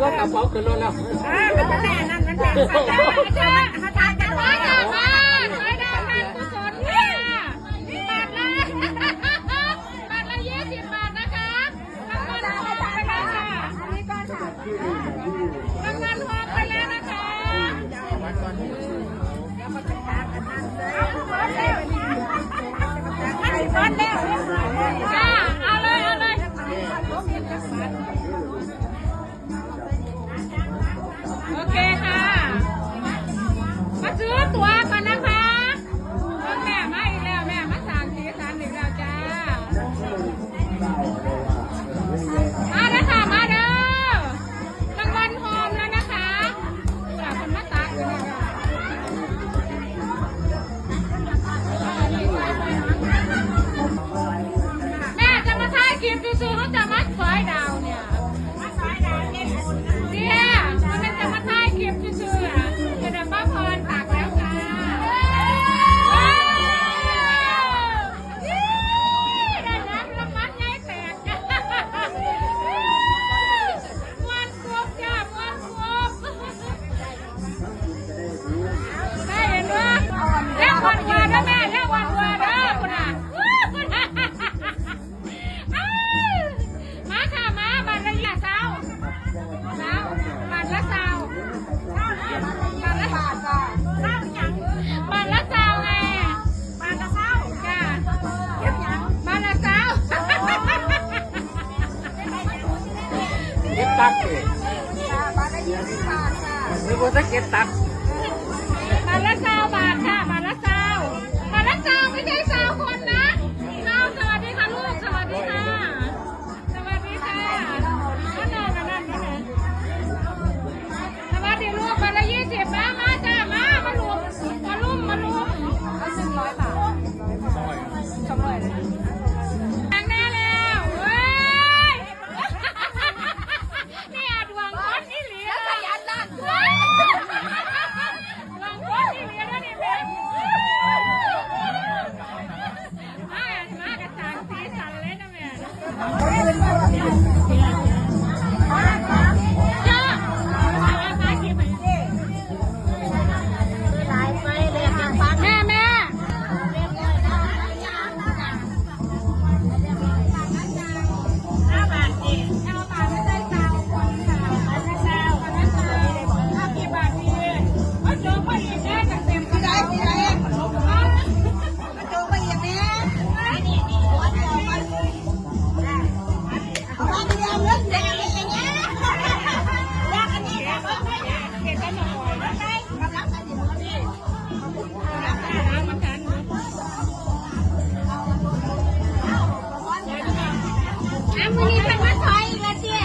รถกระเป๋าขึ้นรถแล้วมันเป็นแม่นั่นมันเป็นพระเจ้าพระเจ้าจะรวยมาสวยดาวการกุศลค่ะบาทละ20 บาทนะคะรางวัลทองไปแล้วค่ะรางวัลทองไปแล้วนะคะจ้าเอาเลยโอเคค่ะมาซื้อตั๋วก่อนนะคะแม่มาอีกแล้วแม่มาสั่งสีสันอีกแล้วจ้ามาเด้อค่ะมาเด้อรางวัลโฮมแล้วนะคะจากคนมาตักเลยนะคะแม่จะมาถ่ายคลิปซื้อเขาจะมัดสอยดาวเนี่ยมันจะมาถ่ายคลิปซื้อจะได้ป้าพรตักแล้วค่ะได้รับรางวัลใหญ่แตกวันครบจ้าวันครบได้เห็นว่าแล้ววันวัวนะแม่แล้ววันวัวนะคุณอ่ะมาค่ะมาบัตรละ20บาทบัตรละ20บาทบัตรละ20ไงบัตรละ20จ้าบัตรละ20เก็บตักเลยบัตรละ20 บาทค่ะ ไม่ควรจะเก็บตักบัตรละ20 บาทค่ะบัตรละ20ไม่ใช่20 คนนะสวัสดีค่ะลูกสวัสดีค่ะสวัสดีค่ะก็นอนกันนั่นนะคะสวัสดีลูกบัตรละ20มาจ้ามาลุมเอา100 บาท200เลยแต่งหน้าแล้วเว้ยนี่อาจหวังคนที่เหลือขยันด้านด้วยหวังคนที่เหลือด้วยนี่แม่มากระจายสีสันเลยนะแม่แม่มือนี้เป็นมาซอยอีกแล้วเจ๊